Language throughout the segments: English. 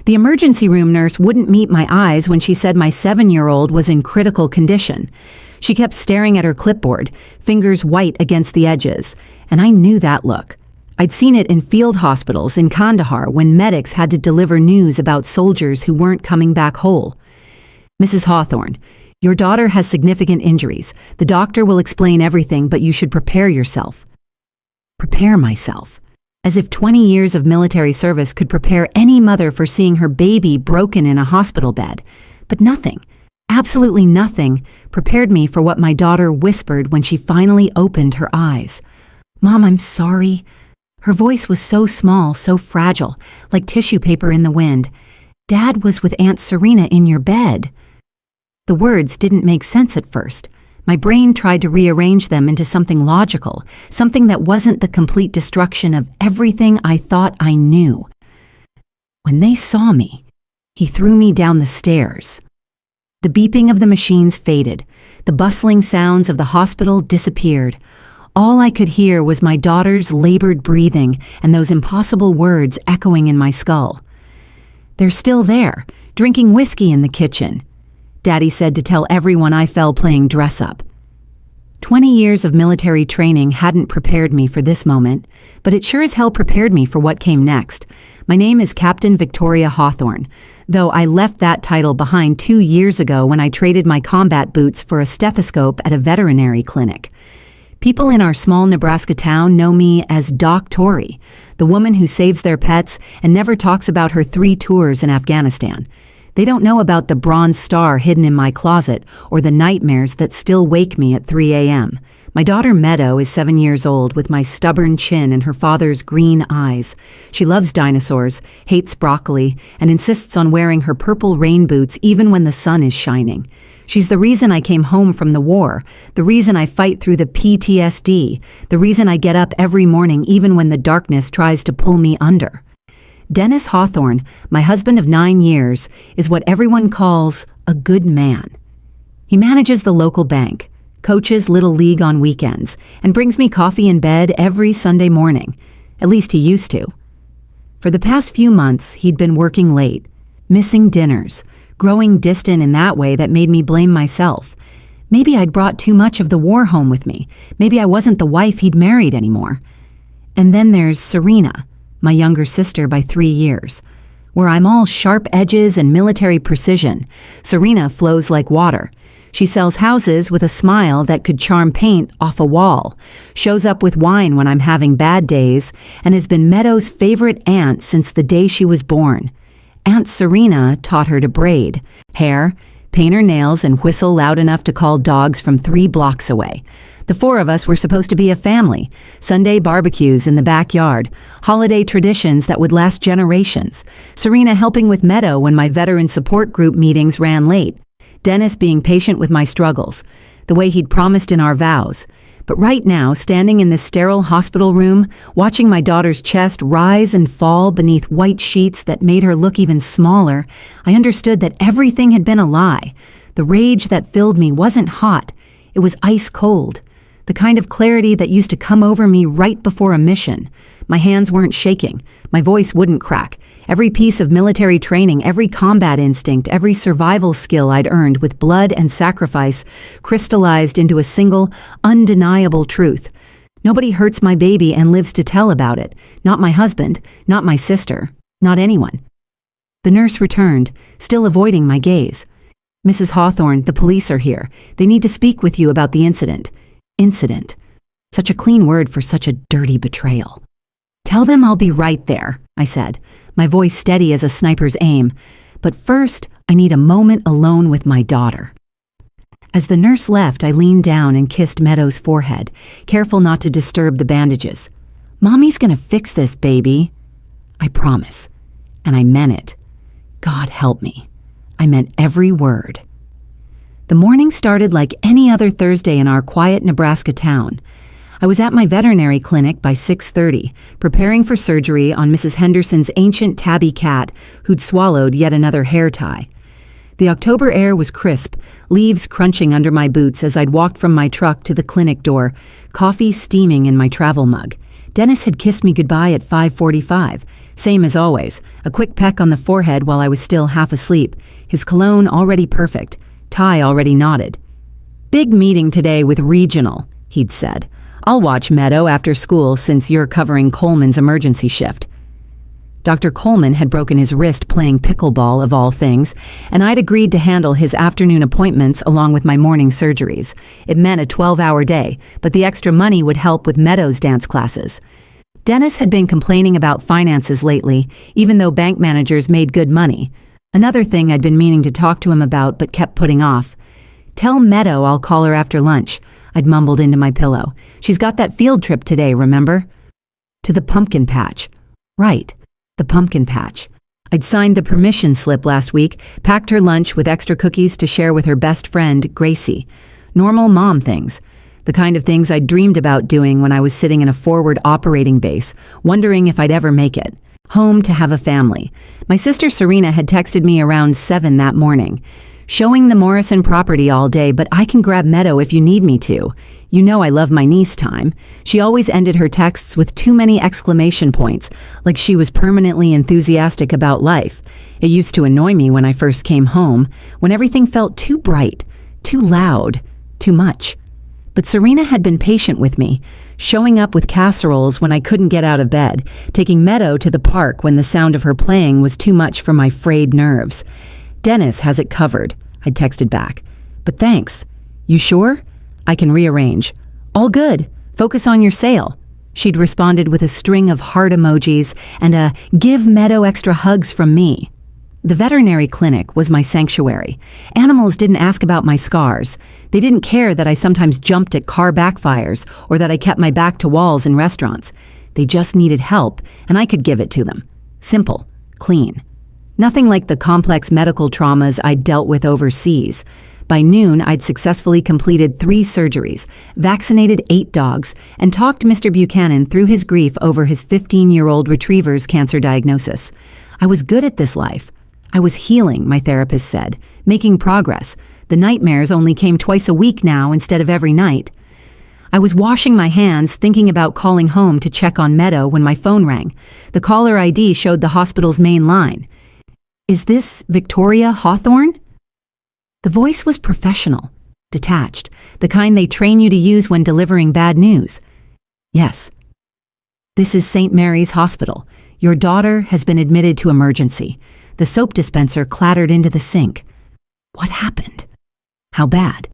The emergency room nurse wouldn't meet my eyes when she said my 7-year-old was in critical condition. She kept staring at her clipboard, fingers white against the edges, and I knew that look. I'd seen it in field hospitals in Kandahar when medics had to deliver news about soldiers who weren't coming back whole. "Mrs. Hawthorne, your daughter has significant injuries. The doctor will explain everything, but you should prepare yourself." Prepare myself. As if 20 years of military service could prepare any mother for seeing her baby broken in a hospital bed. But nothing, absolutely nothing, prepared me for what my daughter whispered when she finally opened her eyes. "Mom, I'm sorry." Her voice was so small, so fragile, like tissue paper in the wind. "Dad was with Aunt Serena in your bed." The words didn't make sense at first. My brain tried to rearrange them into something logical, something that wasn't the complete destruction of everything I thought I knew. When they saw me, he threw me down the stairs. The beeping of the machines faded. The bustling sounds of the hospital disappeared. All I could hear was my daughter's labored breathing and those impossible words echoing in my skull. "They're still there, drinking whiskey in the kitchen," Daddy said to tell everyone I fell playing dress-up. 20 years of military training hadn't prepared me for this moment, but it sure as hell prepared me for what came next. My name is Captain Victoria Hawthorne, though I left that title behind 2 years ago when I traded my combat boots for a stethoscope at a veterinary clinic. People in our small Nebraska town know me as Doc Tori, the woman who saves their pets and never talks about her 3 tours in Afghanistan. They don't know about the bronze star hidden in my closet or the nightmares that still wake me at 3 a.m. My daughter Meadow is 7 years old with my stubborn chin and her father's green eyes. She loves dinosaurs, hates broccoli, and insists on wearing her purple rain boots even when the sun is shining. She's the reason I came home from the war, the reason I fight through the PTSD, the reason I get up every morning even when the darkness tries to pull me under. Dennis Hawthorne, my husband of 9 years, is what everyone calls a good man. He manages the local bank, coaches Little League on weekends, and brings me coffee in bed every Sunday morning. At least he used to. For the past few months, he'd been working late, missing dinners, growing distant in that way that made me blame myself. Maybe I'd brought too much of the war home with me. Maybe I wasn't the wife he'd married anymore. And then there's Serena, my younger sister by 3 years, where I'm all sharp edges and military precision. Serena flows like water. She sells houses with a smile that could charm paint off a wall, shows up with wine when I'm having bad days, and has been Meadow's favorite aunt since the day she was born. Aunt Serena taught her to braid hair, paint her nails, and whistle loud enough to call dogs from 3 blocks away. The 4 of us were supposed to be a family. Sunday barbecues in the backyard, holiday traditions that would last generations. Serena helping with Meadow when my veteran support group meetings ran late. Dennis being patient with my struggles, the way he'd promised in our vows. But right now, standing in this sterile hospital room, watching my daughter's chest rise and fall beneath white sheets that made her look even smaller, I understood that everything had been a lie. The rage that filled me wasn't hot. It was ice cold. The kind of clarity that used to come over me right before a mission. My hands weren't shaking. My voice wouldn't crack. Every piece of military training, every combat instinct, every survival skill I'd earned with blood and sacrifice crystallized into a single, undeniable truth. Nobody hurts my baby and lives to tell about it. Not my husband, not my sister, not anyone. The nurse returned, still avoiding my gaze. "Mrs. Hawthorne, the police are here. They need to speak with you about the incident." Incident. Such a clean word for such a dirty betrayal. "Tell them I'll be right there," I said, my voice steady as a sniper's aim. "But first, I need a moment alone with my daughter." As the nurse left, I leaned down and kissed Meadow's forehead, careful not to disturb the bandages. "Mommy's gonna fix this, baby." I promise. And I meant it. God help me. I meant every word. The morning started like any other Thursday in our quiet Nebraska town. I was at my veterinary clinic by 6:30, preparing for surgery on Mrs. Henderson's ancient tabby cat who'd swallowed yet another hair tie. The October air was crisp, leaves crunching under my boots as I'd walked from my truck to the clinic door, coffee steaming in my travel mug. Dennis had kissed me goodbye at 5:45. Same as always, a quick peck on the forehead while I was still half asleep, his cologne already perfect, tie already knotted. "Big meeting today with Regional," he'd said. "I'll watch Meadow after school since you're covering Coleman's emergency shift." Dr. Coleman had broken his wrist playing pickleball, of all things, and I'd agreed to handle his afternoon appointments along with my morning surgeries. It meant a 12-hour day, but the extra money would help with Meadow's dance classes. Dennis had been complaining about finances lately, even though bank managers made good money. Another thing I'd been meaning to talk to him about but kept putting off. "Tell Meadow I'll call her after lunch," I'd mumbled into my pillow. "She's got that field trip today, remember?" To the pumpkin patch. Right. The pumpkin patch. I'd signed the permission slip last week, packed her lunch with extra cookies to share with her best friend, Gracie. Normal mom things. The kind of things I'd dreamed about doing when I was sitting in a forward operating base, wondering if I'd ever make it. Home to have a family. My sister Serena had texted me around 7 that morning. "Showing the Morrison property all day, but I can grab Meadow if you need me to. You know I love my niece time." She always ended her texts with too many exclamation points, like she was permanently enthusiastic about life. It used to annoy me when I first came home, when everything felt too bright, too loud, too much. But Serena had been patient with me, showing up with casseroles when I couldn't get out of bed, taking Meadow to the park when the sound of her playing was too much for my frayed nerves. "Dennis has it covered," I'd texted back. "But thanks. You sure? I can rearrange." "All good. Focus on your sale." She'd responded with a string of heart emojis and a "give Meadow extra hugs from me." The veterinary clinic was my sanctuary. Animals didn't ask about my scars. They didn't care that I sometimes jumped at car backfires or that I kept my back to walls in restaurants. They just needed help, and I could give it to them. Simple, clean. Nothing like the complex medical traumas I'd dealt with overseas. By noon, I'd successfully completed 3 surgeries, vaccinated 8 dogs, and talked Mr. Buchanan through his grief over his 15-year-old retriever's cancer diagnosis. I was good at this life. I was healing, my therapist said, making progress. The nightmares only came twice a week now instead of every night. I was washing my hands, thinking about calling home to check on Meadow when my phone rang. The caller ID showed the hospital's main line. "Is this Victoria Hawthorne?" The voice was professional, detached, the kind they train you to use when delivering bad news. "Yes." "This is St. Mary's Hospital. Your daughter has been admitted to emergency." The soap dispenser clattered into the sink. "What happened?" "How bad?"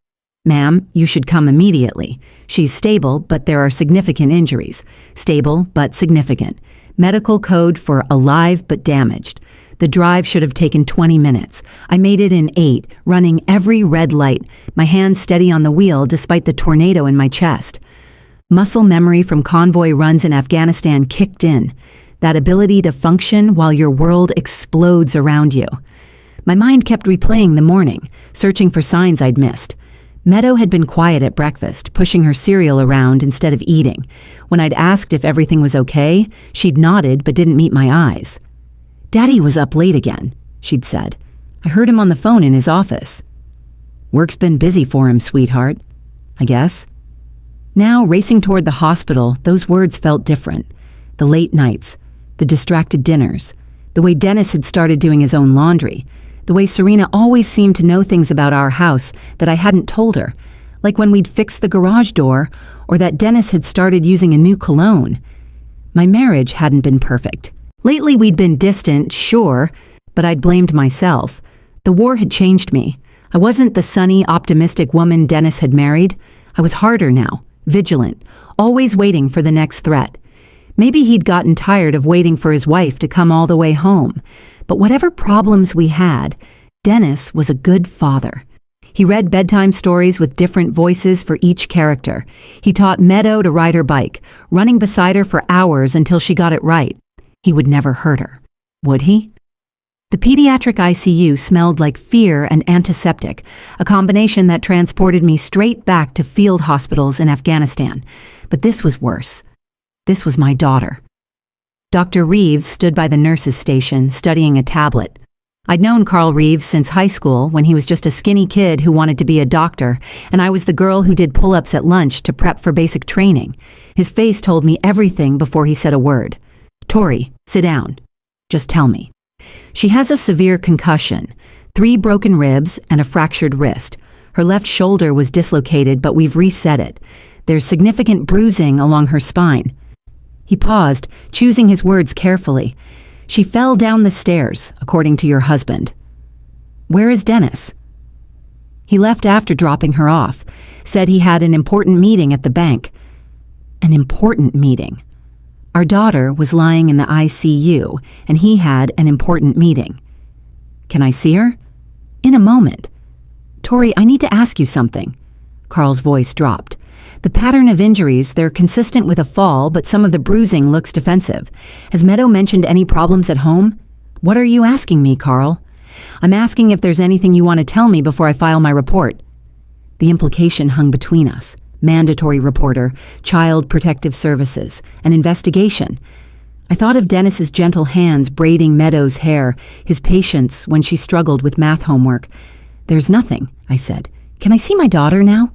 "Ma'am, you should come immediately. She's stable, but there are significant injuries. Stable, but significant. Medical code for alive but damaged. The drive should have taken 20 minutes. I made it in 8, running every red light, my hands steady on the wheel despite the tornado in my chest. Muscle memory from convoy runs in Afghanistan kicked in. That ability to function while your world explodes around you. My mind kept replaying the morning, searching for signs I'd missed. Meadow had been quiet at breakfast, pushing her cereal around instead of eating. When I'd asked if everything was okay, she'd nodded but didn't meet my eyes. "Daddy was up late again," she'd said. "I heard him on the phone in his office." "Work's been busy for him, sweetheart, I guess." Now, racing toward the hospital, those words felt different. The late nights, the distracted dinners, the way Dennis had started doing his own laundry, the way Serena always seemed to know things about our house that I hadn't told her, like when we'd fixed the garage door or that Dennis had started using a new cologne. My marriage hadn't been perfect. Lately we'd been distant, sure, but I'd blamed myself. The war had changed me. I wasn't the sunny, optimistic woman Dennis had married. I was harder now, vigilant, always waiting for the next threat. Maybe he'd gotten tired of waiting for his wife to come all the way home. But whatever problems we had, Dennis was a good father. He read bedtime stories with different voices for each character. He taught Meadow to ride her bike, running beside her for hours until she got it right. He would never hurt her. Would he? The pediatric ICU smelled like fear and antiseptic, a combination that transported me straight back to field hospitals in Afghanistan. But this was worse. This was my daughter. Dr. Reeves stood by the nurse's station, studying a tablet. I'd known Carl Reeves since high school, when he was just a skinny kid who wanted to be a doctor, and I was the girl who did pull-ups at lunch to prep for basic training. His face told me everything before he said a word. "Tori, sit down," Just tell me." "She has a severe concussion, 3 broken ribs and a fractured wrist. Her left shoulder was dislocated, but we've reset it. There's significant bruising along her spine." He paused, choosing his words carefully. "She fell down the stairs, according to your husband." "Where is Dennis?" "He left after dropping her off. Said he had an important meeting at the bank." An important meeting. Our daughter was lying in the ICU, and he had an important meeting. "Can I see her?" "In a moment." "Tori, I need to ask you something." Carl's voice dropped. "The pattern of injuries, they're consistent with a fall, but some of the bruising looks defensive. Has Meadow mentioned any problems at home?" "What are you asking me, Carl?" "I'm asking if there's anything you want to tell me before I file my report." The implication hung between us. Mandatory reporter, Child Protective Services, an investigation. I thought of Dennis's gentle hands braiding Meadow's hair, his patience when she struggled with math homework. "There's nothing," I said. "Can I see my daughter now?"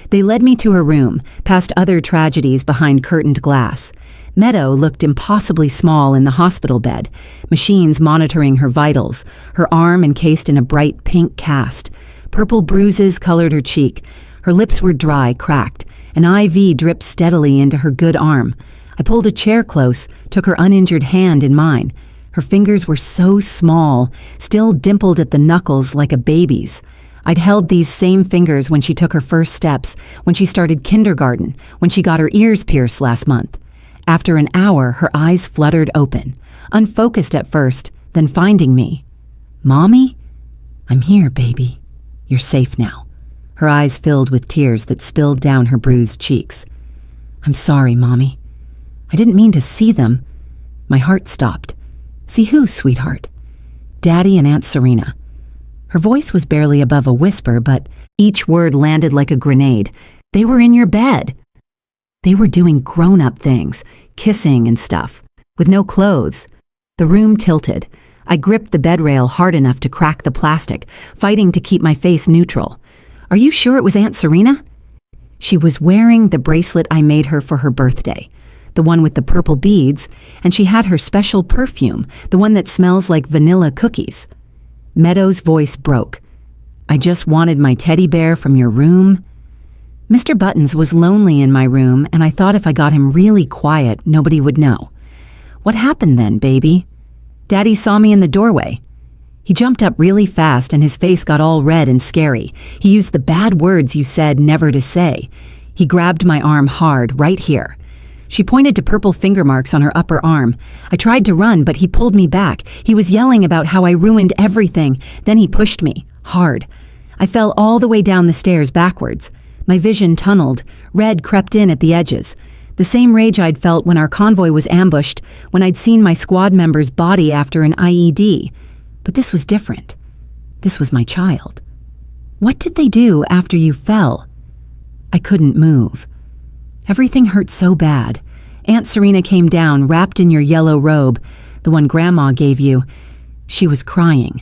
They led me to her room, past other tragedies behind curtained glass. Meadow looked impossibly small in the hospital bed, machines monitoring her vitals, her arm encased in a bright pink cast. Purple bruises colored her cheek. Her lips were dry, cracked. An IV dripped steadily into her good arm. I pulled a chair close, took her uninjured hand in mine. Her fingers were so small, still dimpled at the knuckles like a baby's. I'd held these same fingers when she took her first steps, when she started kindergarten, when she got her ears pierced last month. After an hour, her eyes fluttered open, unfocused at first, then finding me. "Mommy?" "I'm here, baby. You're safe now." Her eyes filled with tears that spilled down her bruised cheeks. "I'm sorry, Mommy. I didn't mean to see them." My heart stopped. "See who, sweetheart?" "Daddy and Aunt Serena." Her voice was barely above a whisper, but each word landed like a grenade. "They were in your bed." They were doing grown-up things, kissing and stuff, with no clothes. The room tilted. I gripped the bed rail hard enough to crack the plastic, fighting to keep my face neutral. "Are you sure it was Aunt Serena?" She was wearing the bracelet I made her for her birthday, the one with the purple beads, and she had her special perfume, the one that smells like vanilla cookies. Meadow's voice broke. "I just wanted my teddy bear from your room." Mr. Buttons was lonely in my room, and I thought if I got him really quiet, nobody would know. "What happened then, baby?" "Daddy saw me in the doorway." He jumped up really fast and his face got all red and scary. He used the bad words you said never to say. He grabbed my arm hard, right here. She pointed to purple finger marks on her upper arm. I tried to run, but he pulled me back. He was yelling about how I ruined everything. Then he pushed me, hard. I fell all the way down the stairs backwards. My vision tunneled. Red crept in at the edges. The same rage I'd felt when our convoy was ambushed, when I'd seen my squad member's body after an IED. But this was different. This was my child. "What did they do after you fell?" I couldn't move. Everything hurt so bad. Aunt Serena came down, wrapped in your yellow robe, the one Grandma gave you. She was crying.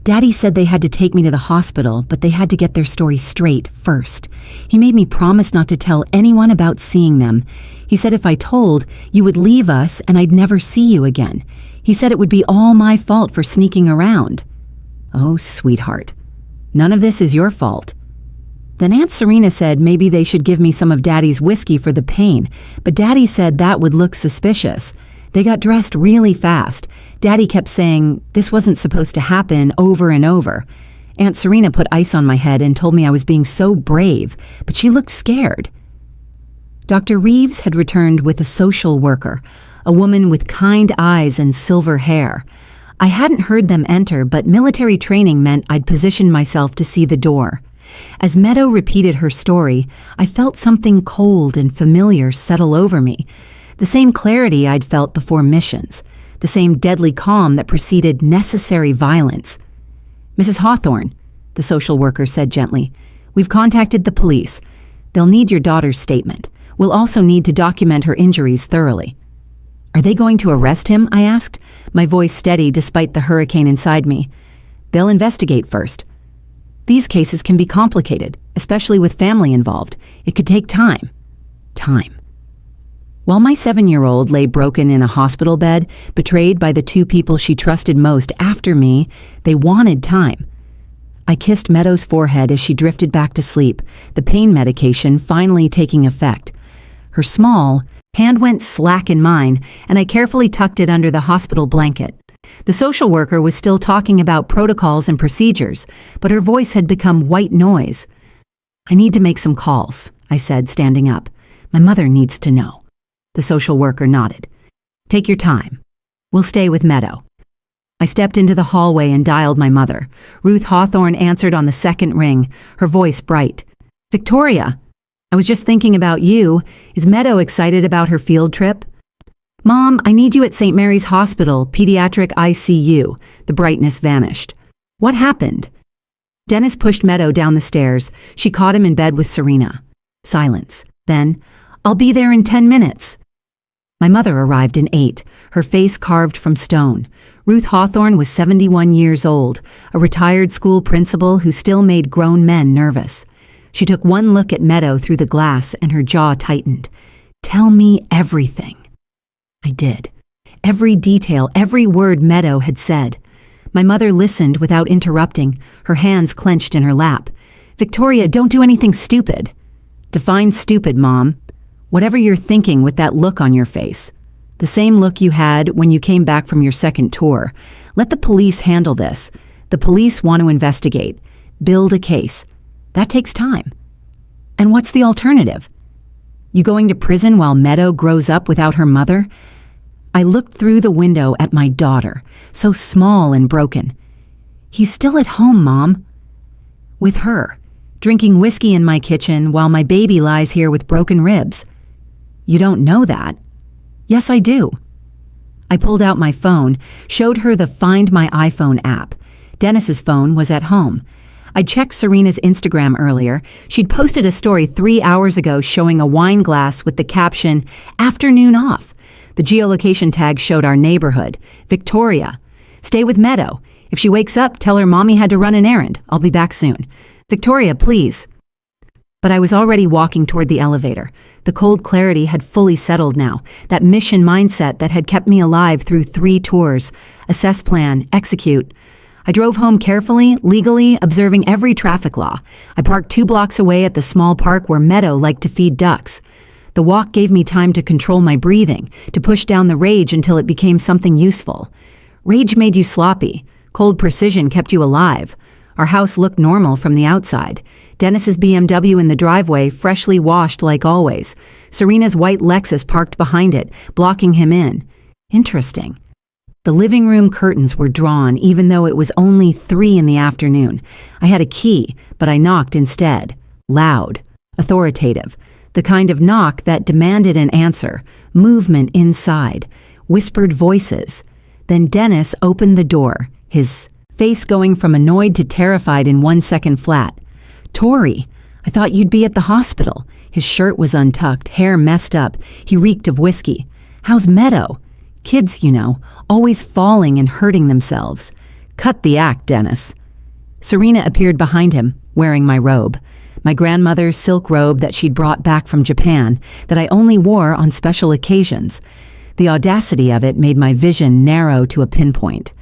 Daddy said they had to take me to the hospital, but they had to get their story straight first. He made me promise not to tell anyone about seeing them. He said if I told, you would leave us and I'd never see you again. He said it would be all my fault for sneaking around. Oh, sweetheart. None of this is your fault. Then Aunt Serena said maybe they should give me some of Daddy's whiskey for the pain, but Daddy said that would look suspicious. They got dressed really fast. Daddy kept saying this wasn't supposed to happen over and over. Aunt Serena put ice on my head and told me I was being so brave, but she looked scared. Dr. Reeves had returned with a social worker, a woman with kind eyes and silver hair. I hadn't heard them enter, but military training meant I'd positioned myself to see the door. As Meadow repeated her story, I felt something cold and familiar settle over me. The same clarity I'd felt before missions. The same deadly calm that preceded necessary violence. "Mrs. Hawthorne," the social worker said gently, "we've contacted the police. They'll need your daughter's statement. We'll also need to document her injuries thoroughly." "Are they going to arrest him?" I asked, my voice steady despite the hurricane inside me. "They'll investigate first. These cases can be complicated, especially with family involved. It could take time. Time." While my 7-year-old lay broken in a hospital bed, betrayed by the two people she trusted most after me, they wanted time. I kissed Meadow's forehead as she drifted back to sleep, the pain medication finally taking effect. Her small hand went slack in mine, and I carefully tucked it under the hospital blanket. The social worker was still talking about protocols and procedures, but her voice had become white noise. "I need to make some calls," I said, standing up. "My mother needs to know." The social worker nodded. "Take your time. We'll stay with Meadow." I stepped into the hallway and dialed my mother. Ruth Hawthorne answered on the second ring, her voice bright. "Victoria, I was just thinking about you. Is Meadow excited about her field trip?" "Mom, I need you at St. Mary's Hospital, pediatric ICU." The brightness vanished. "What happened?" Dennis pushed Meadow down the stairs. She caught him in bed with Serena. Silence. Then, "I'll be there in 10 minutes. My mother arrived in 8, her face carved from stone. Ruth Hawthorne was 71 years old, a retired school principal who still made grown men nervous. She took one look at Meadow through the glass and her jaw tightened. "Tell me everything." I did. Every detail, every word Meadow had said. My mother listened without interrupting, her hands clenched in her lap. "Victoria, don't do anything stupid." "Define stupid, Mom." "Whatever you're thinking with that look on your face. The same look you had when you came back from your second tour. Let the police handle this. The police want to investigate. Build a case. That takes time. And what's the alternative? You going to prison while Meadow grows up without her mother?" I looked through the window at my daughter, so small and broken. "He's still at home, Mom." "With her, drinking whiskey in my kitchen while my baby lies here with broken ribs." "You don't know that." "Yes, I do." I pulled out my phone, showed her the Find My iPhone app. Dennis's phone was at home. I'd checked Serena's Instagram earlier. She'd posted a story 3 hours ago showing a wine glass with the caption, "Afternoon off." The geolocation tag showed our neighborhood. "Victoria. Stay with Meadow. If she wakes up, tell her Mommy had to run an errand. I'll be back soon. Victoria, please." But I was already walking toward the elevator. The cold clarity had fully settled now, that mission mindset that had kept me alive through 3 tours. Assess plan, execute. I drove home carefully, legally, observing every traffic law. I parked 2 blocks away at the small park where Meadow liked to feed ducks. The walk gave me time to control my breathing, to push down the rage until it became something useful. Rage made you sloppy. Cold precision kept you alive. Our house looked normal from the outside. Dennis's BMW in the driveway, freshly washed like always. Serena's white Lexus parked behind it, blocking him in. Interesting. The living room curtains were drawn even though it was only 3 in the afternoon. I had a key, but I knocked instead. Loud. Authoritative. The kind of knock that demanded an answer. Movement inside. Whispered voices. Then Dennis opened the door, his face going from annoyed to terrified in 1 second flat. "Tori, I thought you'd be at the hospital." His shirt was untucked, hair messed up. He reeked of whiskey. "How's Meadow?" "Kids, you know, always falling and hurting themselves." "Cut the act, Dennis." Serena appeared behind him, wearing my robe. My grandmother's silk robe that she'd brought back from Japan, that I only wore on special occasions. The audacity of it made my vision narrow to a pinpoint.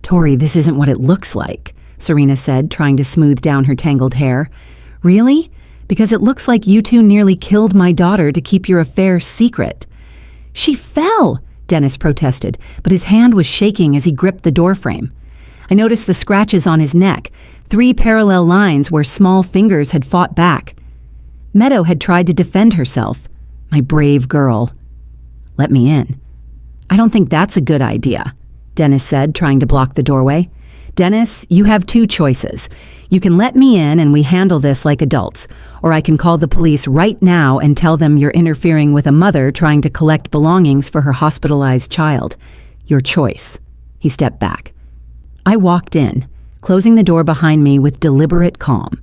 "Tori, this isn't what it looks like," Serena said, trying to smooth down her tangled hair. "Really? Because it looks like you two nearly killed my daughter to keep your affair secret." "She fell," Dennis protested, but his hand was shaking as he gripped the doorframe. I noticed the scratches on his neck, 3 parallel lines where small fingers had fought back. Meadow had tried to defend herself. My brave girl. "Let me in." "I don't think that's a good idea," Dennis said, trying to block the doorway. "Dennis, you have 2 choices. You can let me in and we handle this like adults, or I can call the police right now and tell them you're interfering with a mother trying to collect belongings for her hospitalized child. Your choice." He stepped back. I walked in, closing the door behind me with deliberate calm.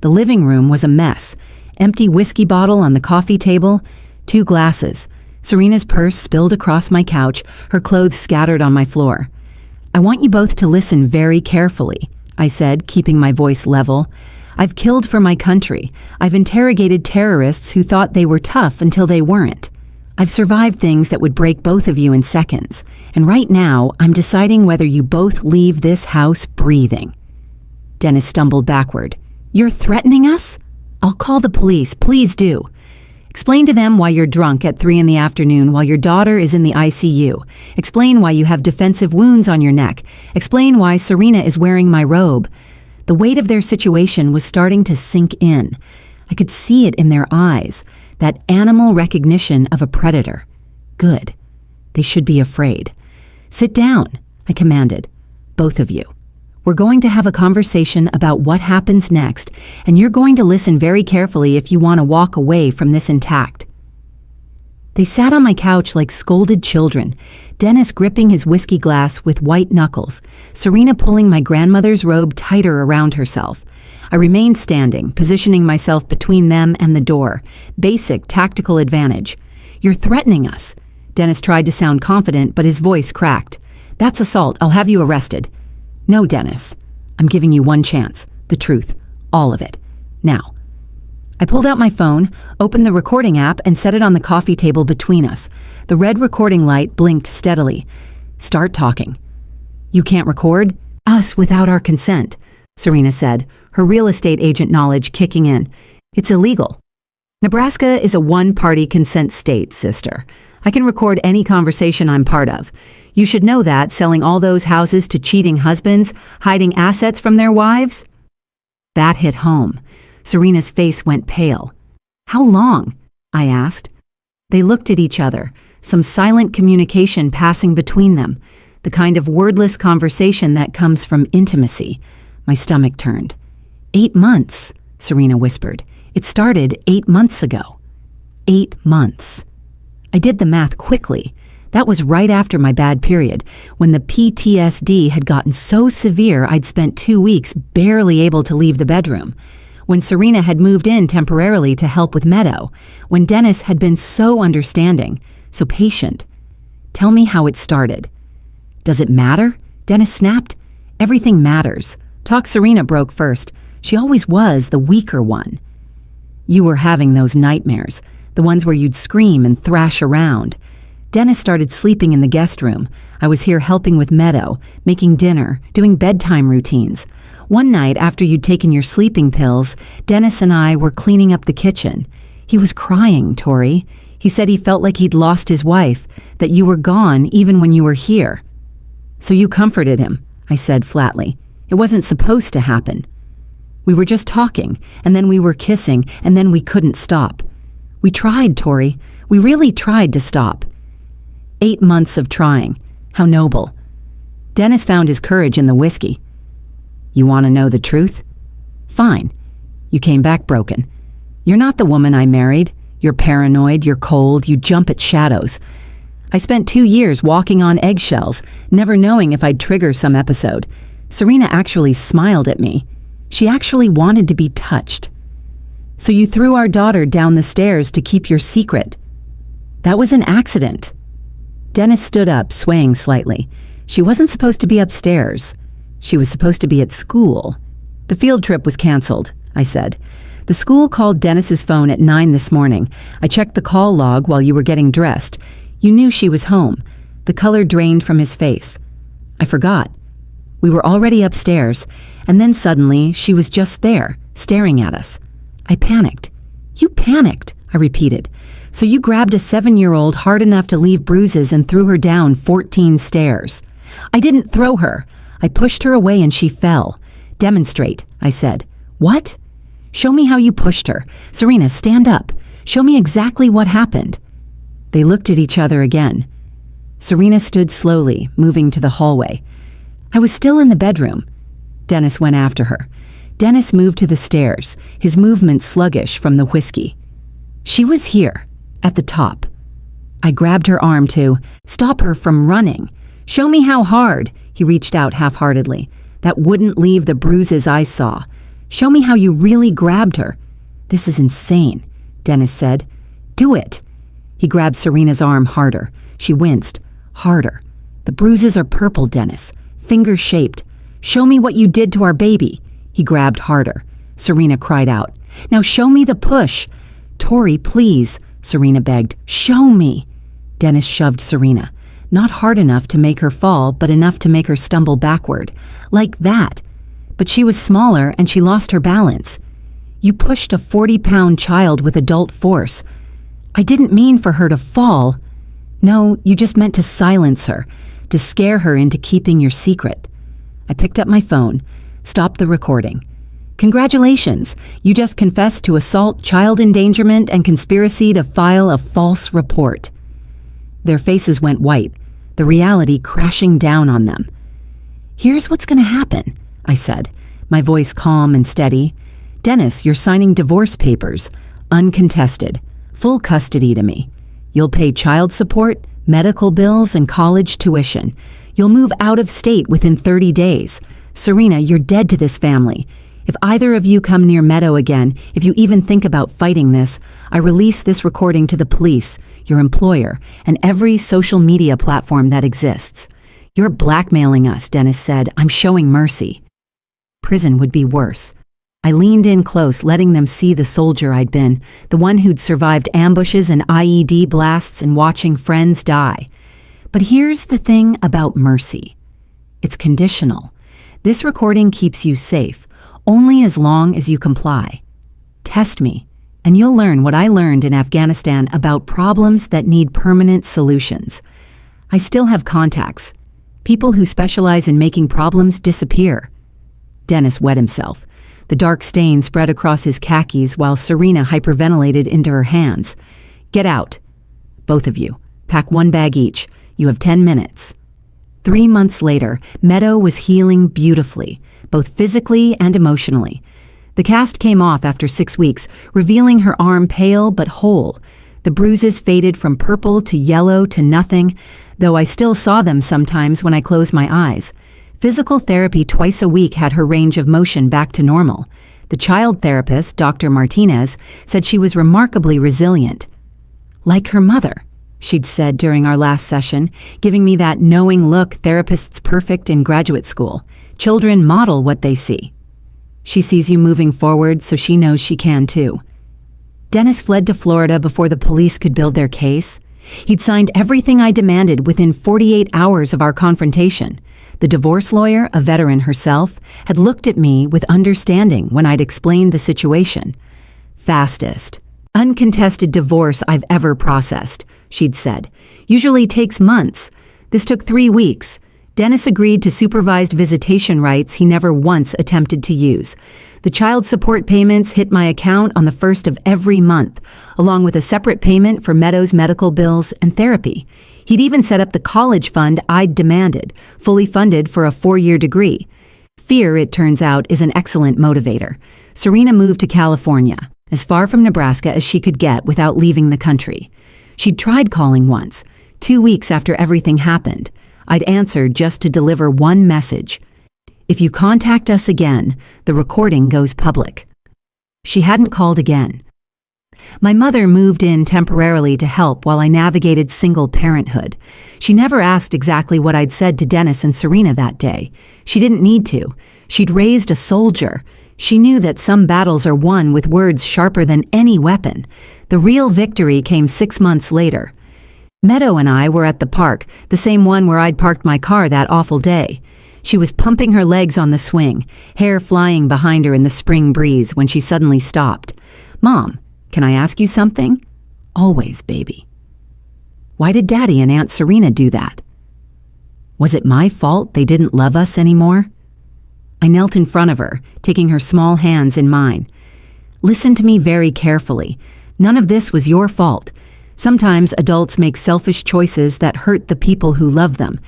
The living room was a mess. Empty whiskey bottle on the coffee table, 2 glasses. Serena's purse spilled across my couch, her clothes scattered on my floor. "I want you both to listen very carefully," I said, keeping my voice level. "I've killed for my country. I've interrogated terrorists who thought they were tough until they weren't. I've survived things that would break both of you in seconds, and right now I'm deciding whether you both leave this house breathing." Dennis stumbled backward. "You're threatening us? I'll call the police, please do. Explain to them why you're drunk at 3 in the afternoon while your daughter is in the ICU. Explain why you have defensive wounds on your neck. Explain why Serena is wearing my robe." The weight of their situation was starting to sink in. I could see it in their eyes, that animal recognition of a predator. Good. They should be afraid. "Sit down," I commanded. "Both of you. We're going to have a conversation about what happens next, and you're going to listen very carefully if you want to walk away from this intact." They sat on my couch like scolded children, Dennis gripping his whiskey glass with white knuckles, Serena pulling my grandmother's robe tighter around herself. I remained standing, positioning myself between them and the door. Basic tactical advantage. "You're threatening us." Dennis tried to sound confident, but his voice cracked. "That's assault. I'll have you arrested." "No, Dennis. I'm giving you one chance. The truth. All of it. Now." I pulled out my phone, opened the recording app, and set it on the coffee table between us. The red recording light blinked steadily. "Start talking." "You can't record us without our consent," Serena said, her real estate agent knowledge kicking in. "It's illegal." "Nebraska is a one-party consent state, sister. I can record any conversation I'm part of. You should know that, selling all those houses to cheating husbands, hiding assets from their wives." That hit home. Serena's face went pale. "How long?" I asked. They looked at each other, some silent communication passing between them, the kind of wordless conversation that comes from intimacy. My stomach turned. 8 months, Serena whispered. "It started 8 months ago." 8 months. I did the math quickly. That was right after my bad period, when the PTSD had gotten so severe I'd spent 2 weeks barely able to leave the bedroom, when Serena had moved in temporarily to help with Meadow, when Dennis had been so understanding, so patient. "Tell me how it started." "Does it matter?" Dennis snapped. "Everything matters. Talk." Serena broke first. She always was the weaker one. "You were having those nightmares, the ones where you'd scream and thrash around. Dennis started sleeping in the guest room. I was here helping with Meadow, making dinner, doing bedtime routines. One night after you'd taken your sleeping pills, Dennis and I were cleaning up the kitchen. He was crying, Tori. He said he felt like he'd lost his wife, that you were gone even when you were here." "So you comforted him," I said flatly. "It wasn't supposed to happen." "We were just talking, and then we were kissing, and then we couldn't stop. We tried, Tori. We really tried to stop." 8 months of trying. How noble. Dennis found his courage in the whiskey. "You want to know the truth? Fine. You came back broken. You're not the woman I married. You're paranoid, you're cold, you jump at shadows. I spent 2 years walking on eggshells, never knowing if I'd trigger some episode. Serena actually smiled at me. She actually wanted to be touched. So you threw our daughter down the stairs to keep your secret. That was an accident." Dennis stood up, swaying slightly. "She wasn't supposed to be upstairs. She was supposed to be at school." "The field trip was canceled," I said. "The school called Dennis's phone at 9 this morning. I checked the call log while you were getting dressed. You knew she was home." The color drained from his face. "I forgot. We were already upstairs, and then suddenly she was just there, staring at us. I panicked." "You panicked," I repeated. "So you grabbed a 7-year-old hard enough to leave bruises and threw her down 14 stairs." "I didn't throw her. I pushed her away and she fell." "Demonstrate," I said. "What?" "Show me how you pushed her. Serena, stand up. Show me exactly what happened." They looked at each other again. Serena stood slowly, moving to the hallway. "I was still in the bedroom." Dennis went after her. Dennis moved to the stairs, his movement sluggish from the whiskey. "She was here, at the top." I grabbed her arm to stop her from running. "Show me how hard." He reached out half-heartedly. "That wouldn't leave the bruises I saw. Show me how you really grabbed her." "This is insane," Dennis said. "Do it." He grabbed Serena's arm harder. She winced. Harder. "The bruises are purple, Dennis. Finger-shaped. Show me what you did to our baby." He grabbed harder. Serena cried out. "Now show me the push." "Tori, please." Serena begged. "Show me." Dennis shoved Serena. Not hard enough to make her fall, but enough to make her stumble backward. Like that. But she was smaller and she lost her balance. "You pushed a 40-pound child with adult force." "I didn't mean for her to fall." "No, you just meant to silence her, to scare her into keeping your secret." I picked up my phone, stopped the recording. "Congratulations, you just confessed to assault, child endangerment, and conspiracy to file a false report." Their faces went white, the reality crashing down on them. "Here's what's going to happen," I said, my voice calm and steady. "Dennis, you're signing divorce papers, uncontested, full custody to me. You'll pay child support, medical bills, and college tuition. You'll move out of state within 30 days. Serena, you're dead to this family. If either of you come near Meadow again, if you even think about fighting this, I release this recording to the police, your employer, and every social media platform that exists." "You're blackmailing us," Dennis said. "I'm showing mercy." Prison would be worse. I leaned in close, letting them see the soldier I'd been, the one who'd survived ambushes and IED blasts and watching friends die. But here's the thing about mercy. It's conditional. This recording keeps you safe, only as long as you comply. Test me, and you'll learn what I learned in Afghanistan about problems that need permanent solutions. I still have contacts. People who specialize in making problems disappear. Dennis wet himself. The dark stain spread across his khakis while Serena hyperventilated into her hands. "Get out. Both of you. Pack one bag each. You have 10 minutes. 3 months later, Meadow was healing beautifully, both physically and emotionally. The cast came off after 6 weeks, revealing her arm pale but whole. The bruises faded from purple to yellow to nothing, though I still saw them sometimes when I closed my eyes. Physical therapy twice a week had her range of motion back to normal. The child therapist, Dr. Martinez, said she was remarkably resilient. "Like her mother," she'd said during our last session, giving me that knowing look therapists perfect in graduate school. Children model what they see. "She sees you moving forward, so she knows she can too." Dennis fled to Florida before the police could build their case. He'd signed everything I demanded within 48 hours of our confrontation. The divorce lawyer, a veteran herself, had looked at me with understanding when I'd explained the situation. "Fastest, uncontested divorce I've ever processed," she'd said. "Usually takes months. This took 3 weeks. Dennis agreed to supervised visitation rights he never once attempted to use. The child support payments hit my account on the 1st of every month, along with a separate payment for Meadow's medical bills and therapy. He'd even set up the college fund I'd demanded, fully funded for a 4-year degree. Fear, it turns out, is an excellent motivator. Serena moved to California, as far from Nebraska as she could get without leaving the country. She'd tried calling once, 2 weeks after everything happened. I'd answered just to deliver one message. "If you contact us again, the recording goes public." She hadn't called again. My mother moved in temporarily to help while I navigated single parenthood. She never asked exactly what I'd said to Dennis and Serena that day. She didn't need to. She'd raised a soldier. She knew that some battles are won with words sharper than any weapon. The real victory came 6 months later. Meadow and I were at the park, the same one where I'd parked my car that awful day. She was pumping her legs on the swing, hair flying behind her in the spring breeze when she suddenly stopped. "Mom, can I ask you something?" "Always, baby." "Why did Daddy and Aunt Serena do that?" Was it my fault they didn't love us anymore? I knelt in front of her, taking her small hands in mine. "Listen to me very carefully. None of this was your fault. Sometimes adults make selfish choices that hurt the people who love them.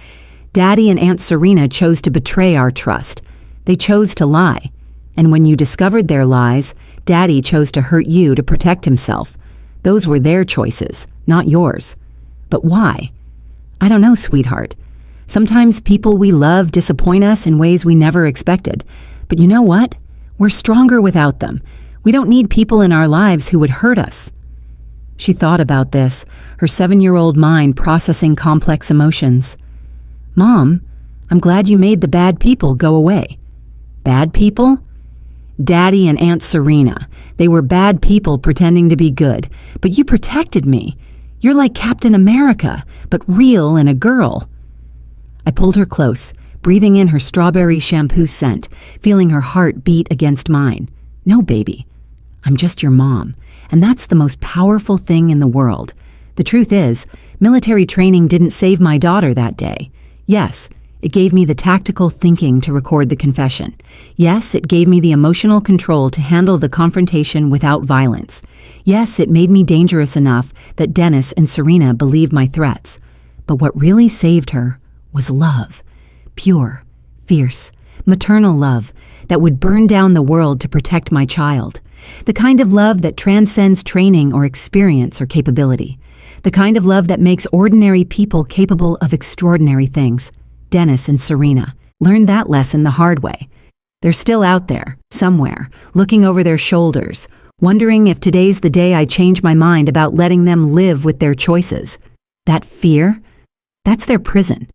Daddy and Aunt Serena chose to betray our trust. They chose to lie. And when you discovered their lies, Daddy chose to hurt you to protect himself. Those were their choices, not yours. But why? I don't know, sweetheart. Sometimes people we love disappoint us in ways we never expected. But you know what? We're stronger without them. We don't need people in our lives who would hurt us." She thought about this, her 7-year-old mind processing complex emotions. "Mom, I'm glad you made the bad people go away." "Bad people?" Daddy and Aunt Serena. They were bad people pretending to be good, but you protected me. You're like Captain America, but real and a girl." I pulled her close, breathing in her strawberry shampoo scent, feeling her heart beat against mine. "No, baby. I'm just your mom, and that's the most powerful thing in the world. The truth is, military training didn't save my daughter that day. Yes, it gave me the tactical thinking to record the confession. Yes, it gave me the emotional control to handle the confrontation without violence. Yes, it made me dangerous enough that Dennis and Serena believed my threats. But what really saved her was love. Pure, fierce, maternal love that would burn down the world to protect my child. The kind of love that transcends training or experience or capability. The kind of love that makes ordinary people capable of extraordinary things. Dennis and Serena learned that lesson the hard way. They're still out there, somewhere, looking over their shoulders, wondering if today's the day I change my mind about letting them live with their choices. That fear, that's their prison.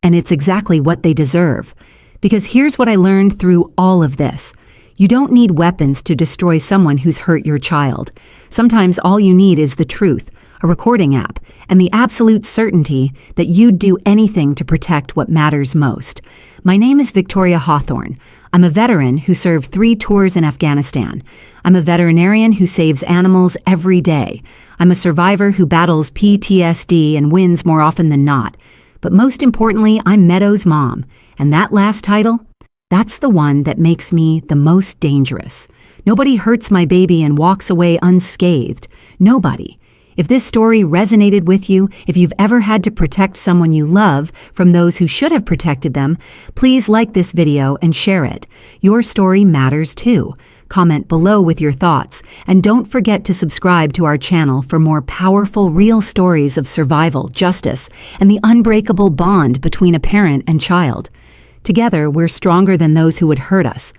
And it's exactly what they deserve. Because here's what I learned through all of this. You don't need weapons to destroy someone who's hurt your child. Sometimes all you need is the truth, a recording app, and the absolute certainty that you'd do anything to protect what matters most. My name is Victoria Hawthorne. I'm a veteran who served 3 tours in Afghanistan. I'm a veterinarian who saves animals every day. I'm a survivor who battles PTSD and wins more often than not. But most importantly, I'm Meadow's mom. And that last title? That's the one that makes me the most dangerous. Nobody hurts my baby and walks away unscathed. Nobody. If this story resonated with you, if you've ever had to protect someone you love from those who should have protected them, please like this video and share it. Your story matters too. Comment below with your thoughts, and don't forget to subscribe to our channel for more powerful, real stories of survival, justice, and the unbreakable bond between a parent and child. Together, we're stronger than those who would hurt us.